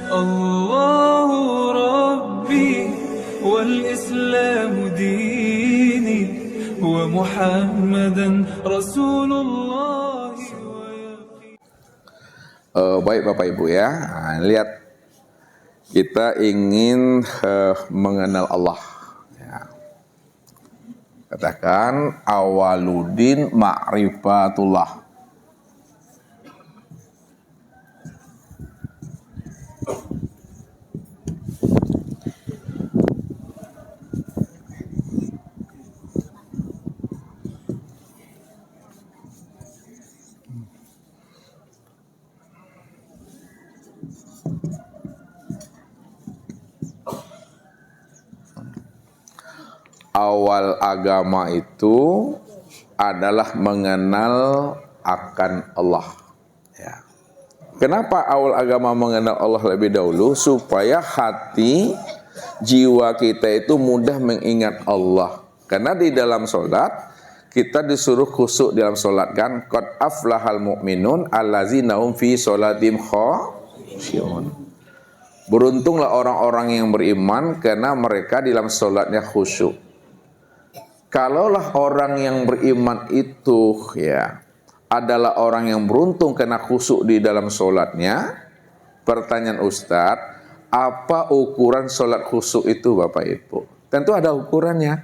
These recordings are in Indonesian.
الله ربي والإسلام ديني ومحمدا رسول الله. Baik Bapak Ibu ya, lihat kita ingin mengenal Allah. Ya. Katakan awaludin ma'rifatullah. Awal agama itu adalah mengenal akan Allah. Ya. Kenapa awal agama mengenal Allah lebih dahulu? Supaya hati, jiwa kita itu mudah mengingat Allah. Karena di dalam sholat, kita disuruh khusyuk dalam sholat kan. Qad aflahal mu'minun allazina hum fi sholatim khashi'un. Beruntunglah orang-orang yang beriman karena mereka dalam sholatnya khusyuk. Kalaulah orang yang beriman itu ya adalah orang yang beruntung karena khusyuk di dalam sholatnya, pertanyaan Ustadz, apa ukuran sholat khusyuk itu Bapak Ibu? Tentu ada ukurannya,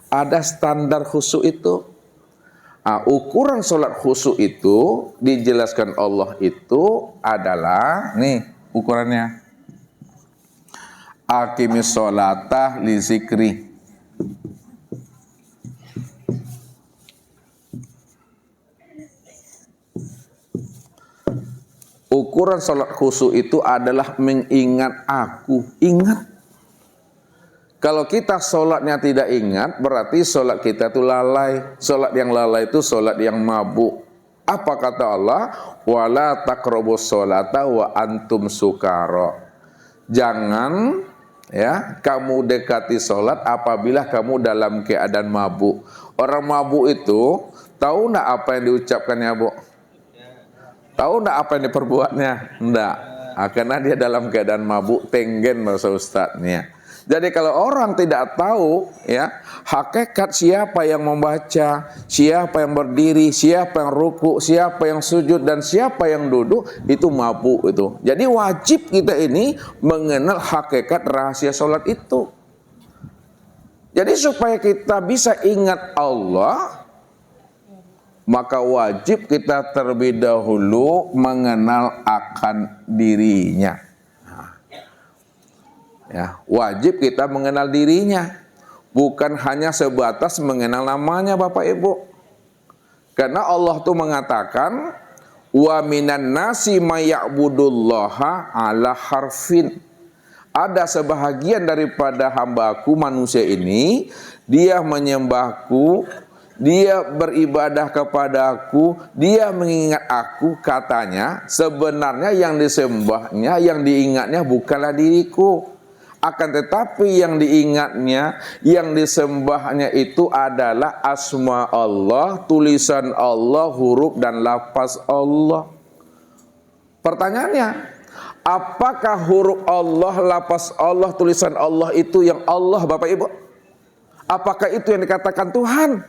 ada standar khusyuk itu. Ukuran sholat khusyuk itu dijelaskan Allah itu adalah, nih ukurannya, aqimis sholatah li zikri. Ukuran sholat khusyuk itu adalah mengingat aku. Ingat. Kalau kita sholatnya tidak ingat, berarti sholat kita itu lalai. Sholat yang lalai itu sholat yang mabuk. Apa kata Allah? Wala taqrabus sholata wa antum sukara. Jangan ya kamu dekati sholat apabila kamu dalam keadaan mabuk. Orang mabuk itu tahu enggak apa yang diucapkannya, Bu? Tahu enggak apa yang diperbuatnya? Enggak. Karena dia dalam keadaan mabuk, tenggen bahasa ustadznya. Jadi kalau orang tidak tahu ya hakikat siapa yang membaca, siapa yang berdiri, siapa yang ruku, siapa yang sujud dan siapa yang duduk, itu mabuk itu. Jadi wajib kita ini mengenal hakikat rahasia sholat itu. Jadi supaya kita bisa ingat Allah, maka wajib kita terlebih dahulu mengenal akan dirinya. Ya, wajib kita mengenal dirinya, bukan hanya sebatas mengenal namanya Bapak Ibu. Karena Allah tuh mengatakan, wa minan nasi may ya'budullaha ala harfin. Ada sebahagian daripada hambaku manusia ini, dia menyembahku, dia beribadah kepadaku, dia mengingat aku, katanya sebenarnya yang disembahnya, yang diingatnya bukanlah diriku. Akan tetapi yang diingatnya, yang disembahnya itu adalah asma Allah, tulisan Allah, huruf dan lafaz Allah. Pertanyaannya, apakah huruf Allah, lafaz Allah, tulisan Allah itu yang Allah Bapak Ibu? Apakah itu yang dikatakan Tuhan?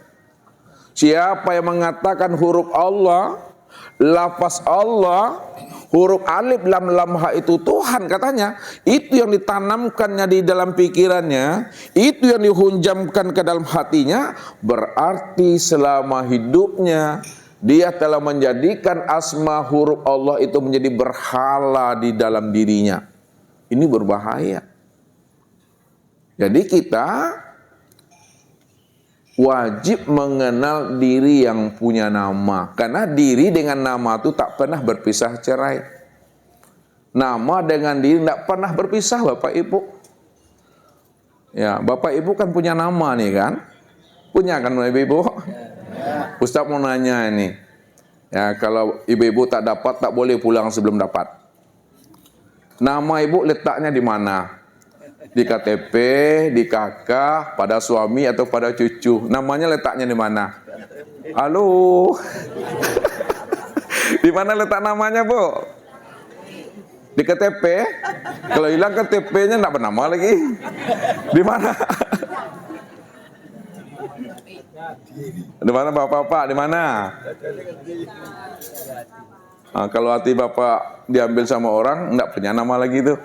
Siapa yang mengatakan huruf Allah, lafaz Allah, huruf alif lam lam ha itu Tuhan katanya, itu yang ditanamkannya di dalam pikirannya, itu yang dihunjamkan ke dalam hatinya, berarti selama hidupnya dia telah menjadikan asma huruf Allah itu menjadi berhala di dalam dirinya. Ini berbahaya. Jadi kita wajib mengenal diri yang punya nama. Karena diri dengan nama itu tak pernah berpisah cerai. Nama dengan diri tidak pernah berpisah Bapak Ibu. Ya, Bapak Ibu kan punya nama nih kan? Punya kan Ibu? Ustaz mau nanya ini. Ya, kalau ibu-ibu tak dapat, tak boleh pulang sebelum dapat. Nama Ibu letaknya di mana? Di KTP, di KK, pada suami atau pada cucu. Namanya letaknya di mana? Halo. Di mana letak namanya, Bu? Di KTP, kalau hilang KTP-nya enggak bernama lagi. Di mana? Di mana Bapak-bapak? Di mana? Nah, kalau hati Bapak diambil sama orang, enggak punya nama lagi tuh.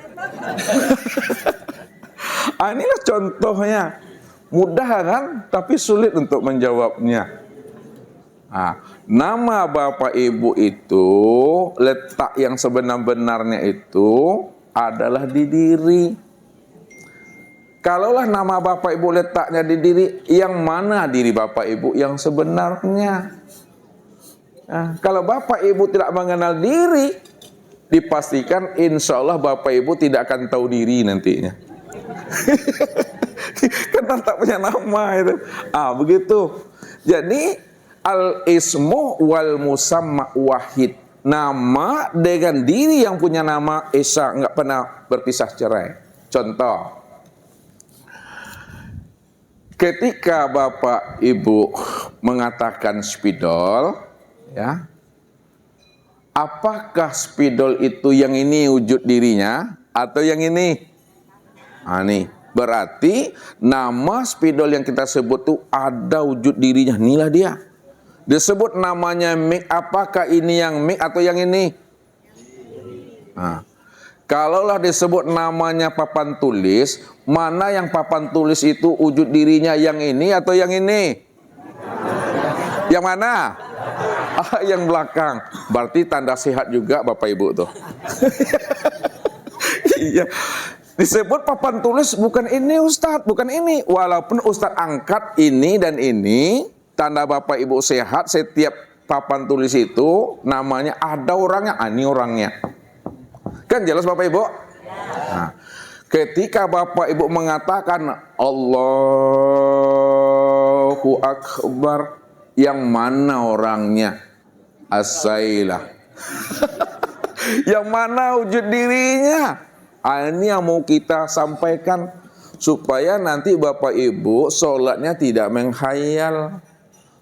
Inilah contohnya. Mudah kan, tapi sulit untuk menjawabnya. Nah, nama Bapak Ibu itu, letak yang sebenar-benarnya itu adalah di diri. Kalaulah nama Bapak Ibu letaknya di diri, yang mana diri Bapak Ibu yang sebenarnya? Nah, kalau Bapak Ibu tidak mengenal diri, dipastikan insya Allah Bapak Ibu tidak akan tahu diri nantinya. Karena tak punya nama itu. Begitu. Jadi al-ismu wal musamma wahid. Nama dengan diri yang punya nama Esa nggak pernah berpisah cerai. Contoh, ketika Bapak Ibu mengatakan spidol, ya, apakah spidol itu yang ini wujud dirinya atau yang ini? Nih, berarti nama spidol yang kita sebut itu ada wujud dirinya. Inilah dia. Disebut namanya mik, apakah ini yang mik atau yang ini? Kalaulah disebut namanya papan tulis, mana yang papan tulis itu wujud dirinya, yang ini atau yang ini? Yang mana? Yang belakang. Berarti tanda sehat juga Bapak Ibu tuh. Iya. Disebut papan tulis bukan ini Ustadz, bukan ini. Walaupun Ustadz angkat ini dan ini, tanda Bapak Ibu sehat, setiap papan tulis itu namanya ada orangnya, ini orangnya. Kan jelas Bapak Ibu? Nah, ketika Bapak Ibu mengatakan Allahu Akbar, yang mana orangnya? As-Sailah. Yang mana wujud dirinya? Ini yang mau kita sampaikan supaya nanti Bapak Ibu sholatnya tidak menghayal,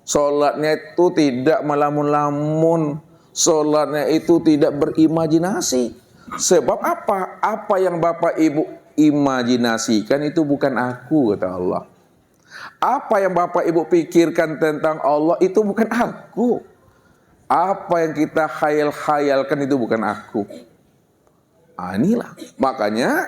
sholatnya itu tidak melamun-lamun, sholatnya itu tidak berimajinasi. Sebab apa? Apa yang Bapak Ibu imajinasikan itu bukan aku, kata Allah. Apa yang Bapak Ibu pikirkan tentang Allah itu bukan aku. Apa yang kita khayal-khayalkan itu bukan aku. Inilah. Makanya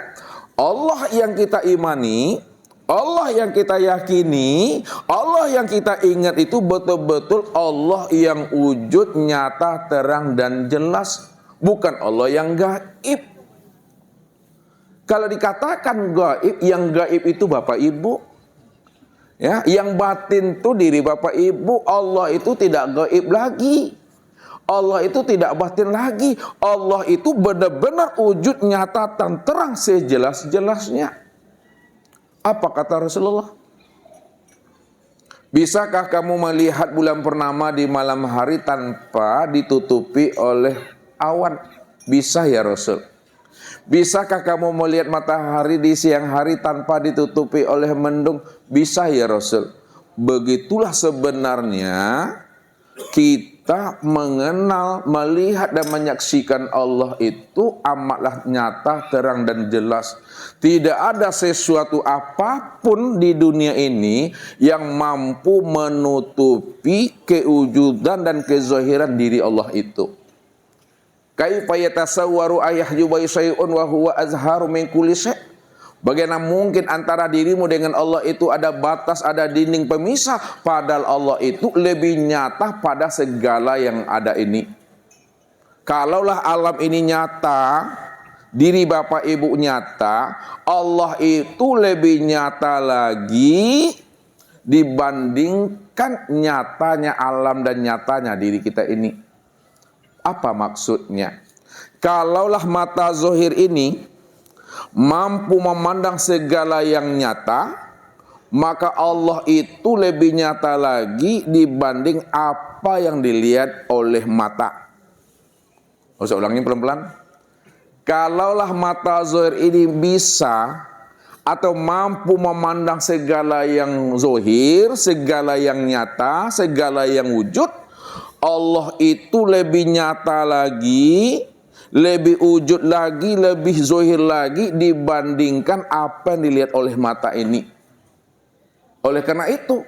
Allah yang kita imani, Allah yang kita yakini, Allah yang kita ingat itu betul-betul Allah yang wujud nyata, terang dan jelas. Bukan Allah yang gaib. Kalau dikatakan gaib, yang gaib itu Bapak Ibu. Ya, yang batin itu diri Bapak Ibu. Allah itu tidak gaib lagi. Allah itu tidak batin lagi. Allah itu benar-benar wujud nyata dan terang sejelas-jelasnya. Apa kata Rasulullah? Bisakah kamu melihat bulan purnama di malam hari tanpa ditutupi oleh awan? Bisa ya Rasul. Bisakah kamu melihat matahari di siang hari tanpa ditutupi oleh mendung? Bisa ya Rasul. Begitulah sebenarnya kita mengenal, melihat dan menyaksikan Allah itu amatlah nyata, terang dan jelas. Tidak ada sesuatu apapun di dunia ini yang mampu menutupi kewujudan dan kezahiran diri Allah itu. Kaifa yatasawwaru ayyahjuba syai'un wa huwa azharu min kulli syai'. Bagaimana mungkin antara dirimu dengan Allah itu ada batas, ada dinding pemisah, padahal Allah itu lebih nyata pada segala yang ada ini. Kalaulah alam ini nyata, diri Bapak Ibu nyata, Allah itu lebih nyata lagi dibandingkan nyatanya alam dan nyatanya diri kita ini. Apa maksudnya? Kalaulah mata zahir ini mampu memandang segala yang nyata, maka Allah itu lebih nyata lagi dibanding apa yang dilihat oleh mata. Saya ulangi pelan-pelan. Kalaulah mata zahir ini bisa atau mampu memandang segala yang zahir, segala yang nyata, segala yang wujud, Allah itu lebih nyata lagi lebih wujud lagi, lebih zohir lagi dibandingkan apa yang dilihat oleh mata ini. Oleh karena itu,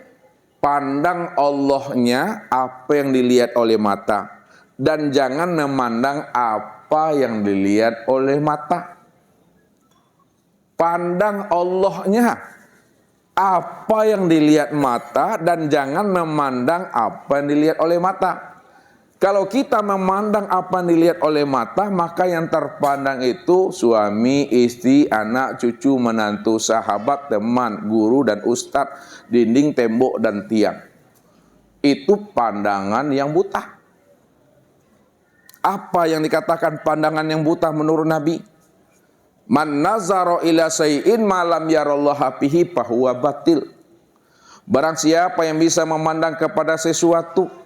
pandang Allahnya apa yang dilihat oleh mata, dan jangan memandang apa yang dilihat oleh mata. Pandang Allahnya apa yang dilihat mata, dan jangan memandang apa yang dilihat oleh mata. Kalau kita memandang apa yang dilihat oleh mata, maka yang terpandang itu suami, istri, anak, cucu, menantu, sahabat, teman, guru, dan ustadz, dinding, tembok, dan tiang. Itu pandangan yang buta. Apa yang dikatakan pandangan yang buta menurut Nabi? Man nazara ila say'in malam yarallaha fihi fahuwa batil. Barang siapa yang bisa memandang kepada sesuatu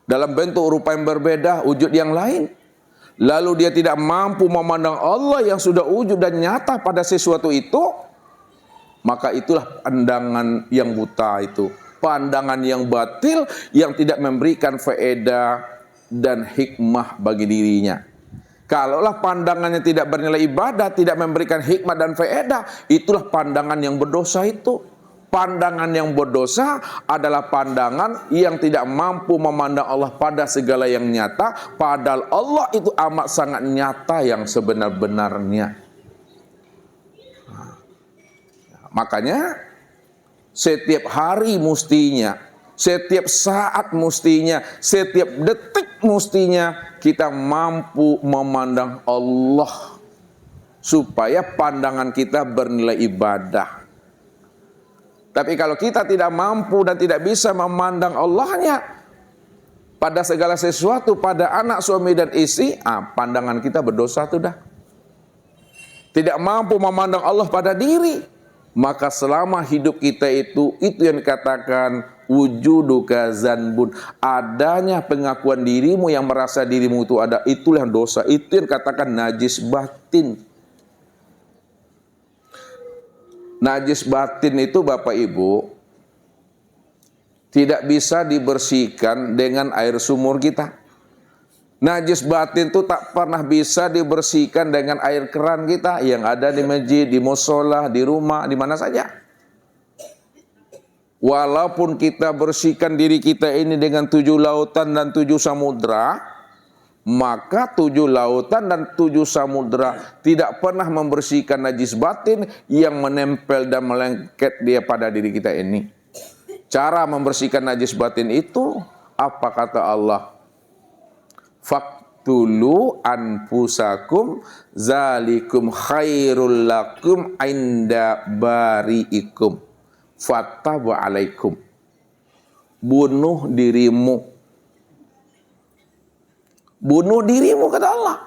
dalam bentuk rupa yang berbeda, wujud yang lain, lalu dia tidak mampu memandang Allah yang sudah wujud dan nyata pada sesuatu itu, maka itulah pandangan yang buta itu, pandangan yang batil, yang tidak memberikan faedah dan hikmah bagi dirinya. Kalaulah pandangannya tidak bernilai ibadah, tidak memberikan hikmah dan faedah, itulah pandangan yang berdosa itu. Pandangan yang berdosa adalah pandangan yang tidak mampu memandang Allah pada segala yang nyata, padahal Allah itu amat sangat nyata yang sebenar-benarnya. Makanya setiap hari mustinya, setiap saat mustinya, setiap detik mustinya kita mampu memandang Allah supaya pandangan kita bernilai ibadah. Tapi kalau kita tidak mampu dan tidak bisa memandang Allahnya pada segala sesuatu, pada anak, suami, dan istri, pandangan kita berdosa sudah. Tidak mampu memandang Allah pada diri, maka selama hidup kita itu yang dikatakan wujuduka zanbun, adanya pengakuan dirimu yang merasa dirimu itu ada, itulah yang dosa, itu yang dikatakan najis batin. Najis batin itu Bapak Ibu tidak bisa dibersihkan dengan air sumur kita. Najis batin itu tak pernah bisa dibersihkan dengan air keran kita yang ada di masjid, di musola, di rumah, di mana saja. Walaupun kita bersihkan diri kita ini dengan 7 lautan dan 7 samudra, maka 7 lautan dan 7 samudra tidak pernah membersihkan najis batin yang menempel dan melengket dia pada diri kita ini. Cara membersihkan najis batin itu, apa kata Allah? Faktulu anfusakum zalikum khairul lakum inda bari'ikum fattaba alaikum. Bunuh dirimu. Bunuh dirimu, kata Allah.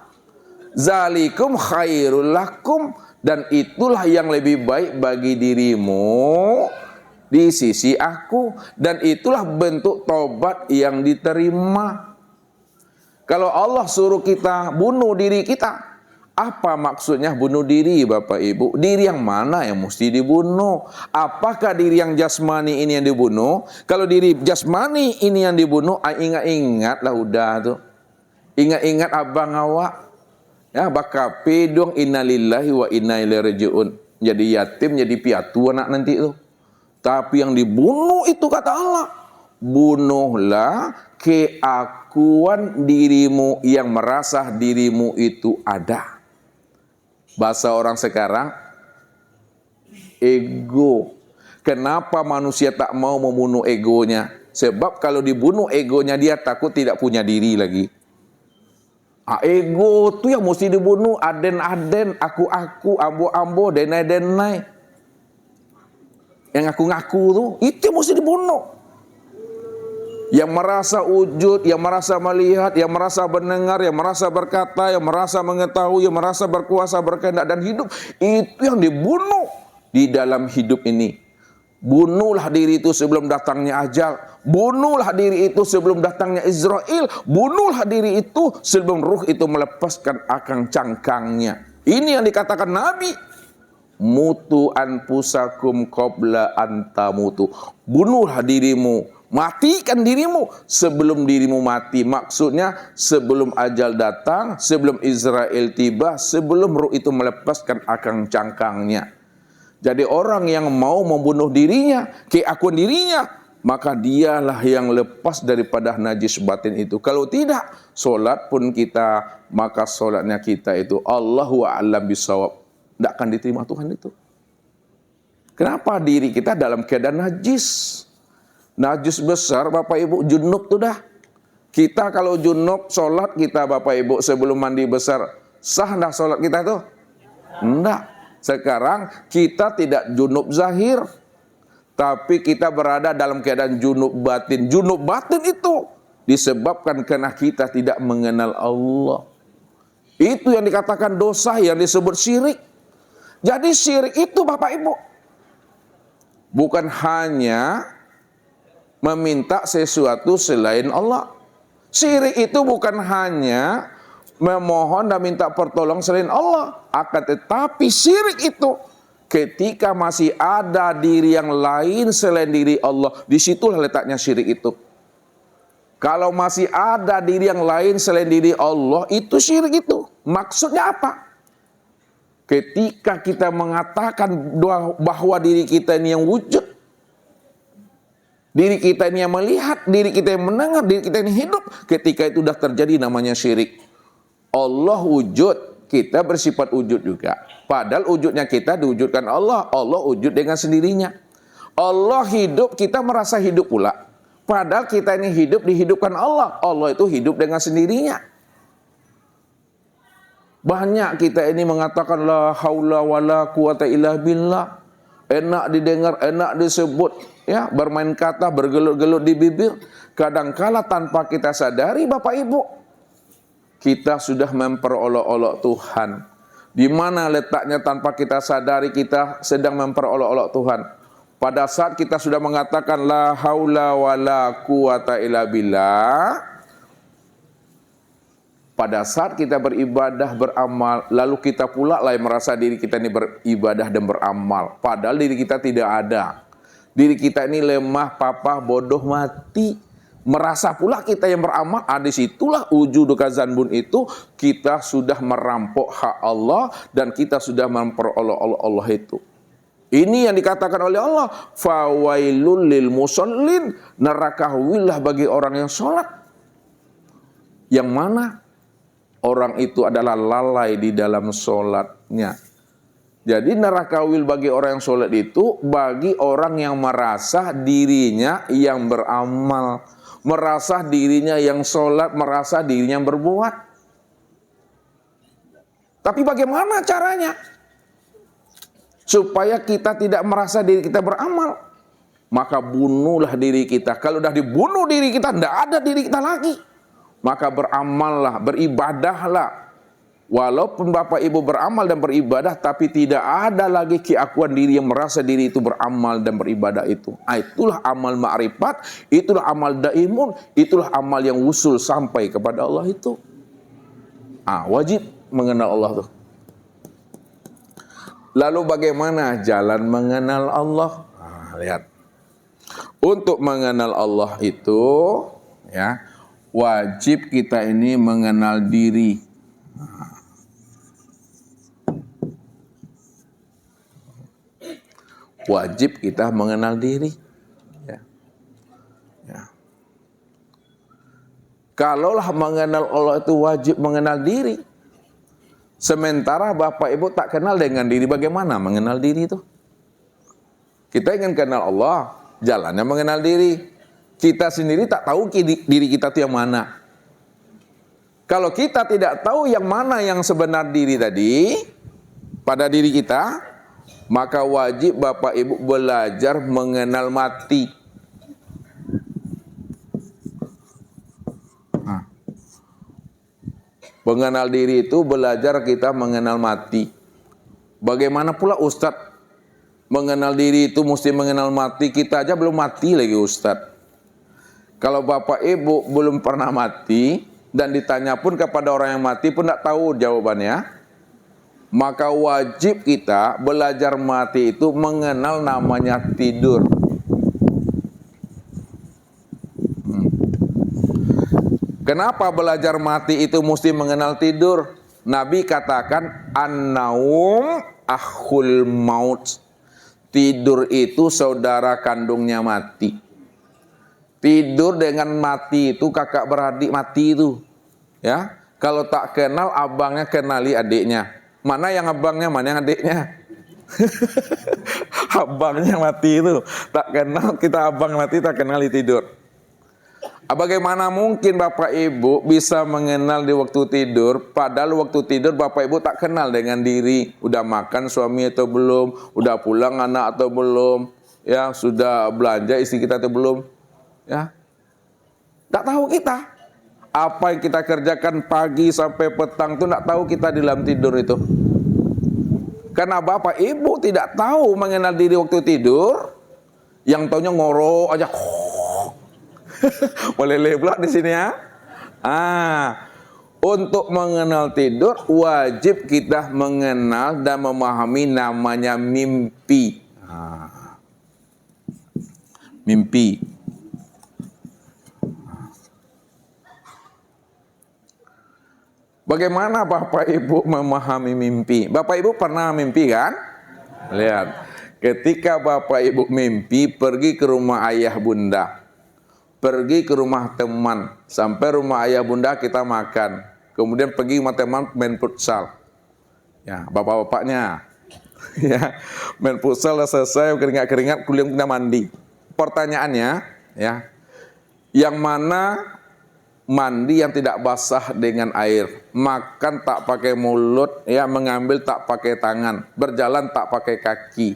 Zalikum khairul lakum, dan itulah yang lebih baik bagi dirimu di sisi aku, dan itulah bentuk tobat yang diterima. Kalau Allah suruh kita bunuh diri kita, apa maksudnya bunuh diri Bapak Ibu? Diri yang mana yang mesti dibunuh? Apakah diri yang jasmani ini yang dibunuh? Kalau diri jasmani ini yang dibunuh, ingat-ingatlah udah tuh. Ingat-ingat abang awak, ya bakal pedong innalillahi wa inna ilaihi rajiun. Jadi yatim, jadi piatu anak nanti itu. Tapi yang dibunuh itu kata Allah, bunuhlah keakuan dirimu yang merasa dirimu itu ada. Bahasa orang sekarang, ego. Kenapa manusia tak mau membunuh egonya? Sebab kalau dibunuh egonya dia takut tidak punya diri lagi. Ego tu yang mesti dibunuh, aden-aden, aku-aku, ambo-ambo, denai-denai. Yang ngaku-ngaku tu, itu yang mesti dibunuh. Yang merasa wujud, yang merasa melihat, yang merasa mendengar, yang merasa berkata, yang merasa mengetahui, yang merasa berkuasa, berkehendak dan hidup, itu yang dibunuh di dalam hidup ini. Bunuhlah diri itu sebelum datangnya ajal. Bunuhlah diri itu sebelum datangnya Israel. Bunuhlah diri itu sebelum ruh itu melepaskan akang cangkangnya. Ini yang dikatakan Nabi. Mutu anfusakum qabla antamutu. Bunuhlah dirimu. Matikan dirimu sebelum dirimu mati. Maksudnya sebelum ajal datang, sebelum Israel tiba, sebelum ruh itu melepaskan akang cangkangnya. Jadi orang yang mau membunuh dirinya, keakuan dirinya, maka dialah yang lepas daripada najis batin itu. Kalau tidak, solat pun kita, maka solatnya kita itu Allahu a'lam bisawab, tidak akan diterima Tuhan itu. Kenapa? Diri kita dalam keadaan najis. Najis besar, Bapak Ibu, junub tuh dah. Kita kalau junub, solat kita Bapak Ibu sebelum mandi besar, sah dah solat kita tuh? Enggak. Sekarang kita tidak junub zahir, tapi kita berada dalam keadaan junub batin. Junub batin itu disebabkan karena kita tidak mengenal Allah. Itu yang dikatakan dosa, yang disebut syirik. Jadi syirik itu Bapak Ibu bukan hanya meminta sesuatu selain Allah. Syirik itu bukan hanya memohon dan minta pertolongan selain Allah. Akan tetapi syirik itu ketika masih ada diri yang lain selain diri Allah, disitulah letaknya syirik itu. Kalau masih ada diri yang lain selain diri Allah, itu syirik itu. Maksudnya apa? Ketika kita mengatakan bahwa diri kita ini yang wujud, diri kita ini yang melihat, diri kita yang mendengar, diri kita ini hidup, ketika itu sudah terjadi namanya syirik. Allah wujud, kita bersifat wujud juga. Padahal wujudnya kita diwujudkan Allah. Allah wujud dengan sendirinya. Allah hidup, kita merasa hidup pula. Padahal kita ini hidup dihidupkan Allah. Allah itu hidup dengan sendirinya. Banyak kita ini mengatakan la haula wala quwata illa billah. Enak didengar, enak disebut, ya, bermain kata, bergelut-gelut di bibir. Kadangkala tanpa kita sadari Bapak Ibu, kita sudah memperolok-olok Tuhan. Di mana letaknya tanpa kita sadari kita sedang memperolok-olok Tuhan? Pada saat kita sudah mengatakan la haula wala quwata illa billah, pada saat kita beribadah, beramal, lalu kita pula lah yang merasa diri kita ini beribadah dan beramal. Padahal diri kita tidak ada. Diri kita ini lemah, papah, bodoh, mati. Merasa pula kita yang beramal, disitulah wujud kazanbun itu, kita sudah merampok hak Allah dan kita sudah memperolok Allah itu. Ini yang dikatakan oleh Allah, fawailul lil musallin, neraka wilah bagi orang yang sholat. Yang mana? Orang itu adalah lalai di dalam sholatnya. Jadi neraka wil bagi orang yang sholat itu bagi orang yang merasa dirinya yang beramal, merasa dirinya yang sholat, merasa dirinya yang berbuat. Tapi bagaimana caranya? Supaya kita tidak merasa diri kita beramal. Maka bunuhlah diri kita. Kalau sudah dibunuh diri kita, tidak ada diri kita lagi. Maka beramallah, beribadahlah. Walaupun Bapak Ibu beramal dan beribadah, tapi tidak ada lagi keakuan diri yang merasa diri itu beramal dan beribadah itu. Itulah amal ma'rifat, itulah amal daimun, itulah amal yang wusul sampai kepada Allah itu. Wajib mengenal Allah tuh. Lalu bagaimana jalan mengenal Allah? Lihat. Untuk mengenal Allah itu, ya, wajib kita ini mengenal diri. Wajib kita mengenal diri. Ya. Ya. Kalaulah mengenal Allah itu wajib mengenal diri, sementara Bapak Ibu tak kenal dengan diri, bagaimana mengenal diri itu? Kita ingin kenal Allah, jalannya mengenal diri. Kita sendiri tak tahu diri kita itu yang mana. Kalau kita tidak tahu yang mana yang sebenar diri tadi pada diri kita, maka wajib Bapak Ibu belajar mengenal mati. Mengenal diri itu belajar kita mengenal mati. Bagaimana pula Ustadz mengenal diri itu mesti mengenal mati? Kita aja belum mati lagi Ustadz. Kalau Bapak Ibu belum pernah mati dan ditanya pun kepada orang yang mati pun tidak tahu jawabannya, maka wajib kita belajar mati itu mengenal namanya tidur. Kenapa belajar mati itu mesti mengenal tidur? Nabi katakan an-naum akhul maut. Tidur itu saudara kandungnya mati. Tidur dengan mati itu kakak beradik mati itu. Ya, kalau tak kenal abangnya kenali adiknya. Mana yang abangnya, mana yang adiknya? Abangnya mati itu. Tak kenal kita abang mati, tak kenali tidur. Bagaimana mungkin Bapak Ibu bisa mengenal di waktu tidur, padahal waktu tidur Bapak Ibu tak kenal dengan diri. Udah makan suami atau belum, udah pulang anak atau belum, ya sudah belanja istri kita atau belum, ya. Tak tahu kita. Apa yang kita kerjakan pagi sampai petang itu tak tahu kita di dalam tidur itu. Karena Bapak Ibu tidak tahu mengenal diri waktu tidur, yang taunya ngorok aja. Boleh pula di sini ya. Untuk mengenal tidur wajib kita mengenal dan memahami namanya mimpi. Mimpi. Bagaimana Bapak Ibu memahami mimpi? Bapak Ibu pernah mimpi kan? Lihat, ketika Bapak Ibu mimpi pergi ke rumah ayah bunda, pergi ke rumah teman, sampai rumah ayah bunda kita makan, kemudian pergi rumah teman main futsal, ya bapak-bapaknya, ya main futsal selesai keringat-keringat, kuliah kita mandi. Pertanyaannya, ya, yang mana mandi yang tidak basah dengan air, makan tak pakai mulut, ya mengambil tak pakai tangan, berjalan tak pakai kaki,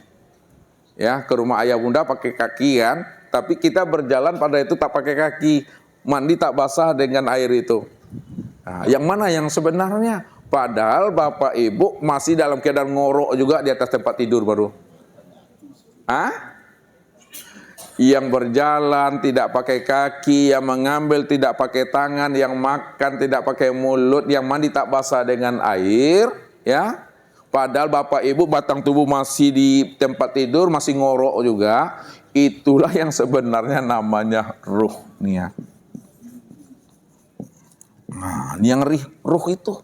ya ke rumah ayah bunda pakai kaki kan? Tapi kita berjalan pada itu tak pakai kaki, mandi tak basah dengan air itu. Nah, yang mana yang sebenarnya? Padahal Bapak Ibu masih dalam keadaan ngorok juga di atas tempat tidur baru. Yang berjalan tidak pakai kaki, yang mengambil tidak pakai tangan, yang makan tidak pakai mulut, yang mandi tak basah dengan air, ya. Padahal Bapak Ibu batang tubuh masih di tempat tidur, masih ngorok juga. Itulah yang sebenarnya namanya ruh nih ya. Nah, ini yang ruh itu.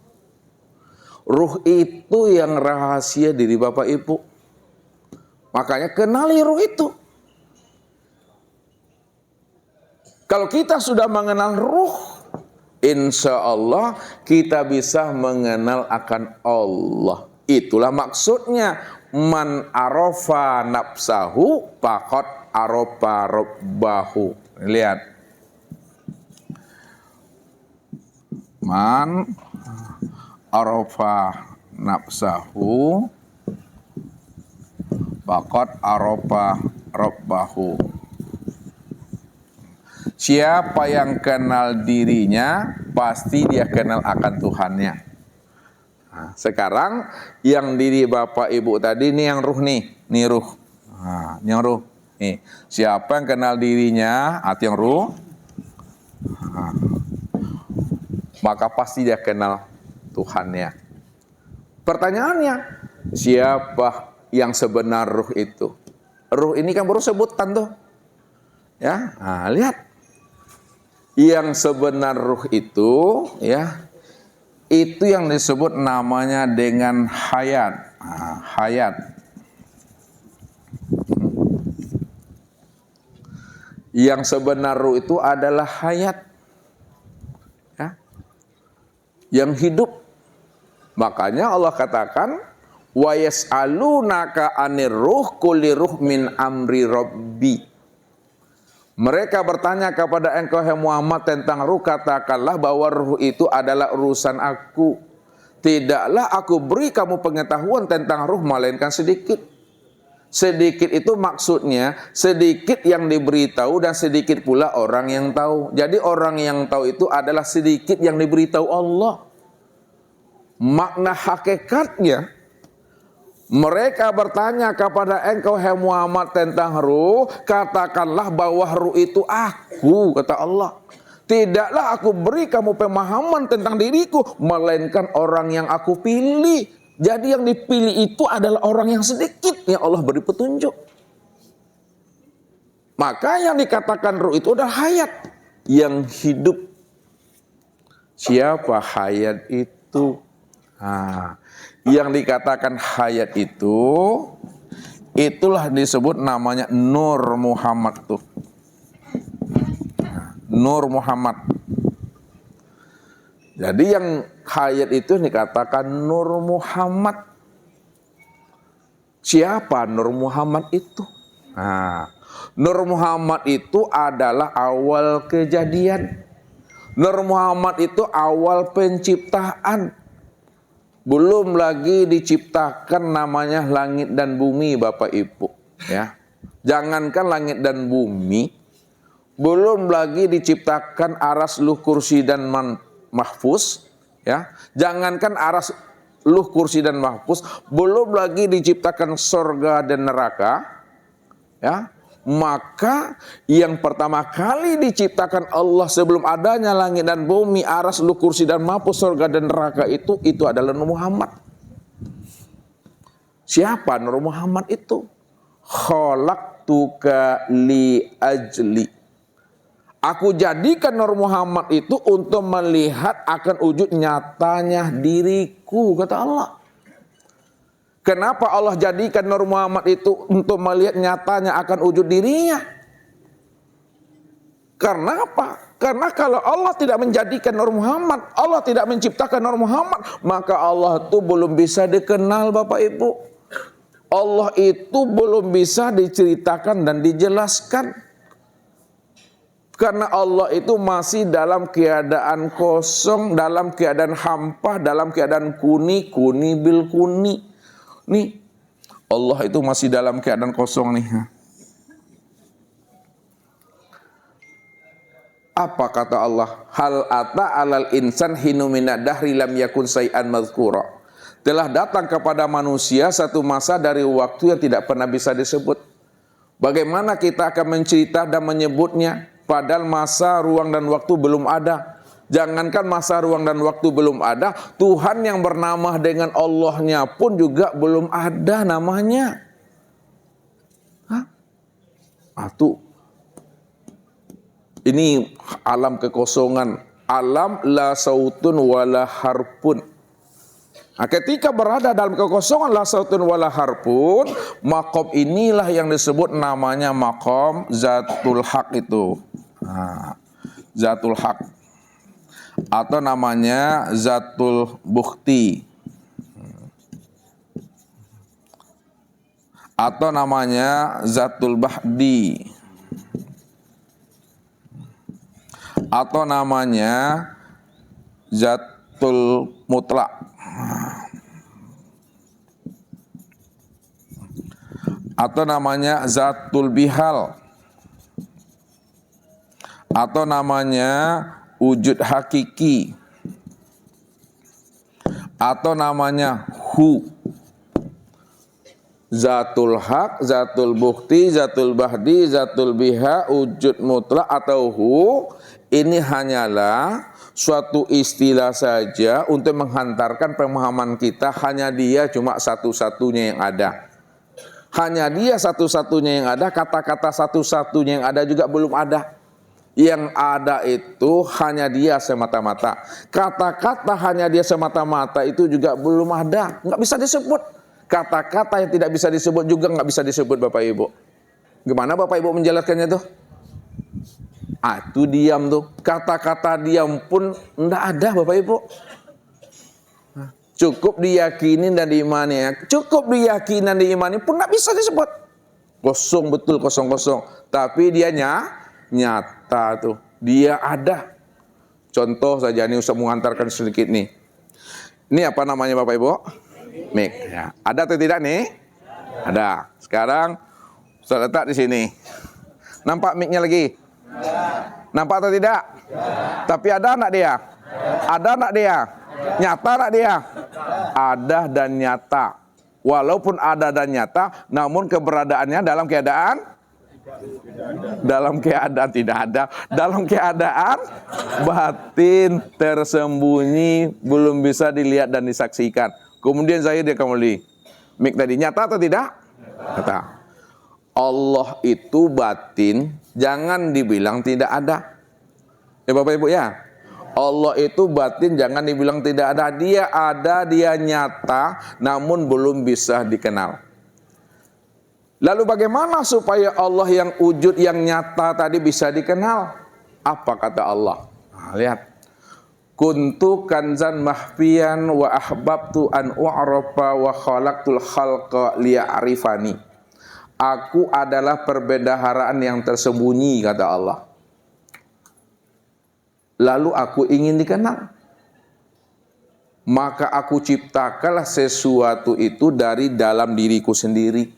Ruh itu yang rahasia diri Bapak Ibu. Makanya kenali ruh itu. Kalau kita sudah mengenal ruh, insya Allah kita bisa mengenal akan Allah. Itulah maksudnya. Man arofa nafsahu faqad arofa rabbahu. Lihat. Man arofa nafsahu faqad arofa rabbahu. Siapa yang kenal dirinya, pasti dia kenal akan Tuhannya. Nah, sekarang yang diri Bapak Ibu tadi ini yang ruh nih ruh. Nah, ini yang ruh. Nih, siapa yang kenal dirinya, arti yang ruh, nah, maka pasti dia kenal Tuhannya. Pertanyaannya, siapa yang sebenar ruh itu? Ruh ini kan baru sebutan tuh. Ya, nah, lihat. Yang sebenar ruh itu, ya, itu yang disebut namanya dengan hayat. Nah, hayat. Yang sebenar ruh itu adalah hayat, ya, yang hidup. Makanya Allah katakan, wa yas'alunaka 'anir ruh qul ruh min amri rabbi. Mereka bertanya kepada engkau hai Muhammad tentang ruh, katakanlah bahwa ruh itu adalah urusan aku. Tidaklah aku beri kamu pengetahuan tentang ruh melainkan sedikit. Sedikit itu maksudnya sedikit yang diberitahu dan sedikit pula orang yang tahu. Jadi orang yang tahu itu adalah sedikit yang diberitahu Allah. Makna hakikatnya, mereka bertanya kepada engkau hai Muhammad tentang ruh, katakanlah bahwa ruh itu aku, kata Allah. Tidaklah aku beri kamu pemahaman tentang diriku, melainkan orang yang aku pilih. Jadi yang dipilih itu adalah orang yang sedikit yang Allah beri petunjuk. Maka yang dikatakan ruh itu adalah hayat, yang hidup. Siapa hayat itu? Nah, yang dikatakan hayat itu, itulah disebut namanya Nur Muhammad tuh. Nur Muhammad. Jadi yang hayat itu dikatakan Nur Muhammad. Siapa Nur Muhammad itu? Nah, Nur Muhammad itu adalah awal kejadian. Nur Muhammad itu awal penciptaan. Belum lagi diciptakan namanya langit dan bumi, Bapak Ibu, ya. Jangankan langit dan bumi, belum lagi diciptakan aras, luh, kursi dan mahfuz, ya. Jangankan aras, luh, kursi dan mahfuz, belum lagi diciptakan surga dan neraka, ya. Maka yang pertama kali diciptakan Allah sebelum adanya langit dan bumi, aras, luh, kursi dan mahfuz, surga dan neraka itu adalah Nur Muhammad. Siapa Nur Muhammad itu? Khalaqtuka li ajli. Aku jadikan Nur Muhammad itu untuk melihat akan wujud nyatanya diriku, kata Allah. Kenapa Allah jadikan Nur Muhammad itu untuk melihat nyatanya akan wujud dirinya? Karena apa? Karena kalau Allah tidak menjadikan Nur Muhammad, Allah tidak menciptakan Nur Muhammad, maka Allah itu belum bisa dikenal, Bapak Ibu. Allah itu belum bisa diceritakan dan dijelaskan. Karena Allah itu masih dalam keadaan kosong, dalam keadaan hampa, dalam keadaan kuni bil kuni. Nih, Allah itu masih dalam keadaan kosong nih. Apa kata Allah? Hal ata alal insan hinu minad dahri lam yakun say'an mazkura. Telah datang kepada manusia satu masa dari waktu yang tidak pernah bisa disebut. Bagaimana kita akan mencerita dan menyebutnya padahal masa, ruang dan waktu belum ada? Jangankan masa, ruang, dan waktu belum ada, Tuhan yang bernama dengan Allahnya pun juga belum ada namanya. Tuh. Ini alam kekosongan. Alam la sautun wala harpun. Nah, ketika berada dalam kekosongan la sautun wala harpun, maqam inilah yang disebut namanya maqam zatul haq itu. Zatul haq. Atau namanya zatul bukti, atau namanya zatul bahdi, atau namanya zatul mutlak, atau namanya zatul bihal, atau namanya wujud hakiki, atau namanya hu. Zatul haq, zatul bukti, zatul bahdi, zatul biha, wujud mutlak atau hu. Ini hanyalah suatu istilah saja untuk menghantarkan pemahaman kita. Hanya dia cuma satu-satunya yang ada. Hanya dia satu-satunya yang ada. Kata-kata satu-satunya yang ada juga belum ada. Yang ada itu hanya dia semata-mata. Kata-kata hanya dia semata-mata itu juga belum ada. Nggak bisa disebut. Kata-kata yang tidak bisa disebut juga nggak bisa disebut, Bapak Ibu. Gimana Bapak Ibu menjelaskannya tuh? Itu diam tuh. Kata-kata diam pun nggak ada, Bapak Ibu. Cukup diyakini dan diimani. Cukup diyakini dan diimani pun nggak bisa disebut. Kosong betul, kosong-kosong. Tapi dia nyata tuh, dia ada. Contoh saja nih, Ustaz mengantarkan sedikit nih. Ini apa namanya Bapak Ibu? Mic. Ya. Ada atau tidak nih? Ada. Sekarang Ustaz letak di sini. Nampak mic-nya lagi? Nampak atau tidak? Tapi ada enggak dia? Ada enggak dia? Nyata enggak dia? Ada dan nyata. Walaupun ada dan nyata, namun keberadaannya dalam keadaan tidak ada, dalam keadaan batin, tersembunyi, belum bisa dilihat dan disaksikan. Kemudian saya dia kembali. Mik tadi nyata atau tidak? Nyata. Allah itu batin, jangan dibilang tidak ada. Ya Bapak Ibu ya. Allah itu batin, jangan dibilang tidak ada. Dia ada, dia nyata, namun belum bisa dikenal. Lalu bagaimana supaya Allah yang wujud, yang nyata tadi bisa dikenal? Apa kata Allah? Nah, lihat. Kuntu kanzan mahfiyan wa ahbabtu an u'rafa wa khalaqtul khalqa liya'rifani. Aku adalah perbendaharaan yang tersembunyi, kata Allah. Lalu aku ingin dikenal. Maka aku ciptakanlah sesuatu itu dari dalam diriku sendiri.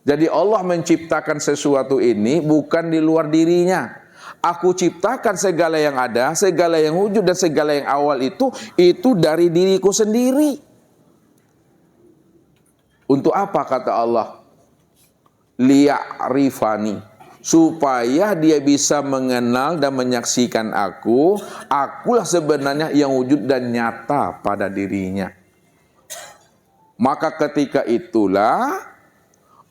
Jadi Allah menciptakan sesuatu ini bukan di luar dirinya. Aku ciptakan segala yang ada, segala yang wujud dan segala yang awal itu dari diriku sendiri. Untuk apa kata Allah? Liya'rifani, supaya dia bisa mengenal dan menyaksikan aku. Akulah sebenarnya yang wujud dan nyata pada dirinya. Maka ketika itulah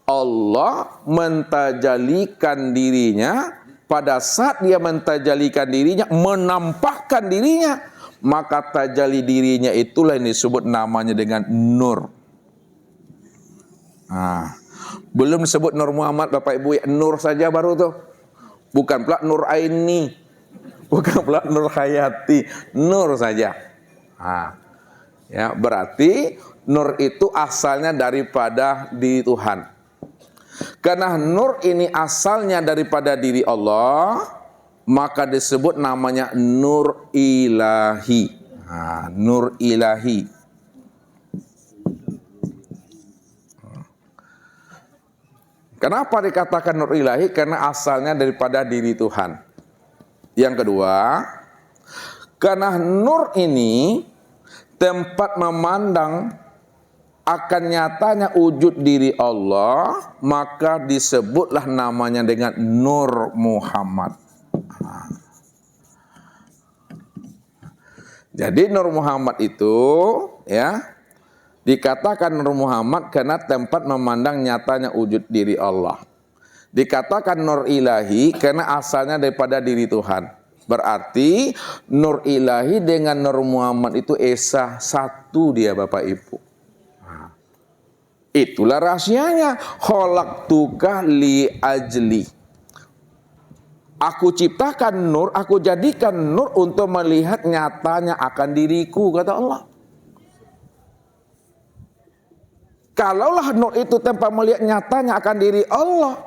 Allah mentajalikan dirinya. Pada saat dia mentajalikan dirinya, menampakkan dirinya, maka tajali dirinya itulah yang disebut namanya dengan Nur. Nah, belum disebut Nur Muhammad, Bapak Ibu, Nur saja baru tuh. Bukan pula Nur Aini, bukan pula Nur Hayati, Nur saja. Nah, ya, berarti Nur itu asalnya daripada diri Tuhan. Karena nur ini asalnya daripada diri Allah, maka disebut namanya nur ilahi. Nah, nur ilahi. Kenapa dikatakan nur ilahi? Karena asalnya daripada diri Tuhan. Yang kedua, karena nur ini tempat memandang akan nyatanya wujud diri Allah, maka disebutlah namanya dengan Nur Muhammad. Jadi Nur Muhammad itu ya dikatakan Nur Muhammad karena tempat memandang nyatanya wujud diri Allah. Dikatakan Nur Ilahi karena asalnya daripada diri Tuhan. Berarti Nur Ilahi dengan Nur Muhammad itu esa satu dia, Bapak Ibu. Itulah rahasianya. Khalaqtuka li ajli. Aku ciptakan nur, aku jadikan nur untuk melihat nyatanya akan diriku, kata Allah. Kalaulah nur itu tempat melihat nyatanya akan diri Allah,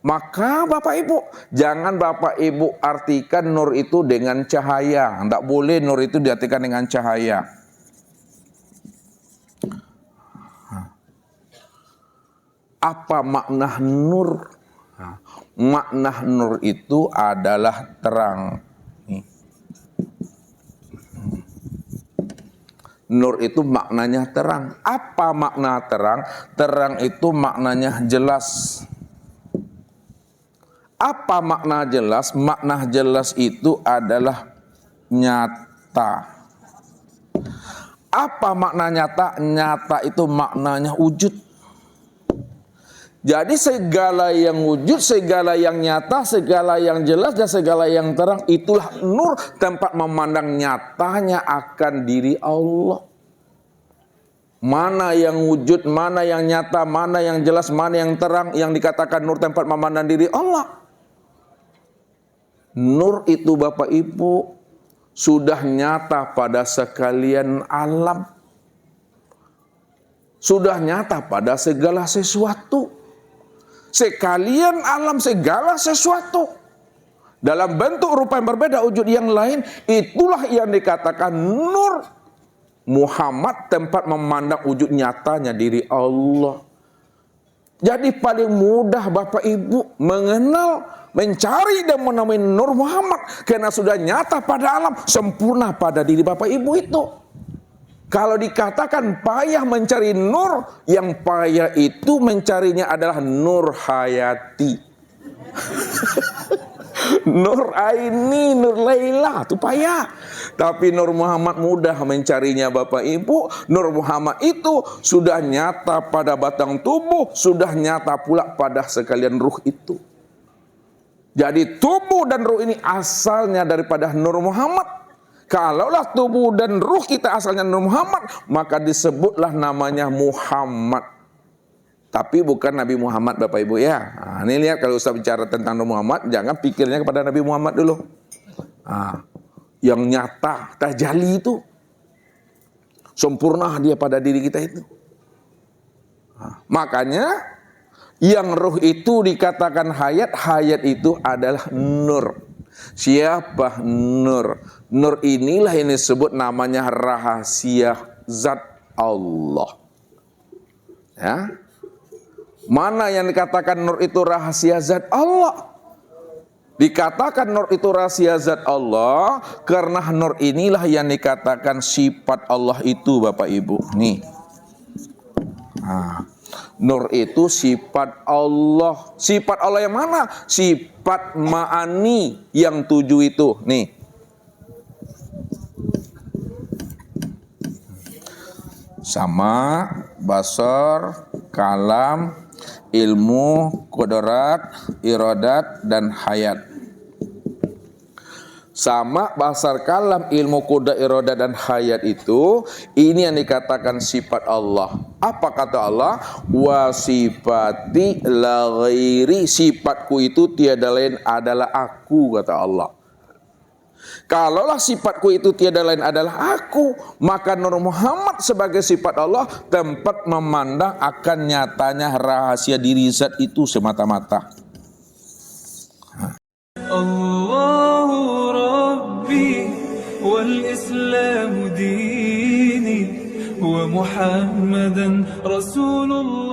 maka Bapak Ibu, jangan Bapak Ibu artikan nur itu dengan cahaya. Tidak boleh nur itu diartikan dengan cahaya. Apa makna nur? Makna nur itu adalah terang. Nur itu maknanya terang. Apa makna terang? Terang itu maknanya jelas. Apa makna jelas? Makna jelas itu adalah nyata. Apa makna nyata? Nyata itu maknanya wujud. Jadi segala yang wujud, segala yang nyata, segala yang jelas dan segala yang terang, itulah nur, tempat memandang nyatanya akan diri Allah. Mana yang wujud, mana yang nyata, mana yang jelas, mana yang terang, yang dikatakan nur tempat memandang diri Allah. Nur itu Bapak Ibu sudah nyata pada sekalian alam. Sudah nyata pada segala sesuatu. Sekalian alam segala sesuatu dalam bentuk rupa yang berbeda, wujud yang lain, itulah yang dikatakan nur Muhammad, tempat memandang wujud nyatanya diri Allah. Jadi paling mudah Bapak Ibu mengenal, mencari dan menemui Nur Muhammad karena sudah nyata pada alam, sempurna pada diri Bapak Ibu itu. Kalau dikatakan payah mencari nur, yang payah itu mencarinya adalah Nur Hayati. Nur Aini, Nur Laila, itu payah. Tapi Nur Muhammad mudah mencarinya Bapak Ibu. Nur Muhammad itu sudah nyata pada batang tubuh, sudah nyata pula pada sekalian ruh itu. Jadi tubuh dan ruh ini asalnya daripada Nur Muhammad. Kalaulah tubuh dan ruh kita asalnya Nur Muhammad, maka disebutlah namanya Muhammad. Tapi bukan Nabi Muhammad, Bapak Ibu ya. Nah, ini lihat kalau Ustaz bicara tentang Nur Muhammad, jangan pikirnya kepada Nabi Muhammad dulu. Nah, yang nyata, tajali itu. Sempurna dia pada diri kita itu. Nah, makanya yang ruh itu dikatakan hayat, hayat itu adalah nur. Siapa nur? Nur inilah yang disebut namanya rahasia zat Allah. Ya. Mana yang dikatakan nur itu rahasia zat Allah? Dikatakan nur itu rahasia zat Allah karena nur inilah yang dikatakan sifat Allah itu, Bapak Ibu. Nih. Nah, nur itu sifat Allah. Sifat Allah yang mana? Sifat ma'ani yang 7 itu. Nih. Sama, basar, kalam, ilmu, qudrat, iradat, dan hayat. Sama, basar, kalam, ilmu, qudrat, iradat, dan hayat itu, ini yang dikatakan sifat Allah. Apa kata Allah? Wa sifati la ghairi, sifatku itu tiada lain adalah aku, kata Allah. Kalaulah sifatku itu tiada lain adalah aku, maka Nur Muhammad sebagai sifat Allah tempat memandang akan nyatanya rahasia diri zat itu semata-mata. Allahu Rabbi wal Islamu dini wa Muhammadan Rasulullah.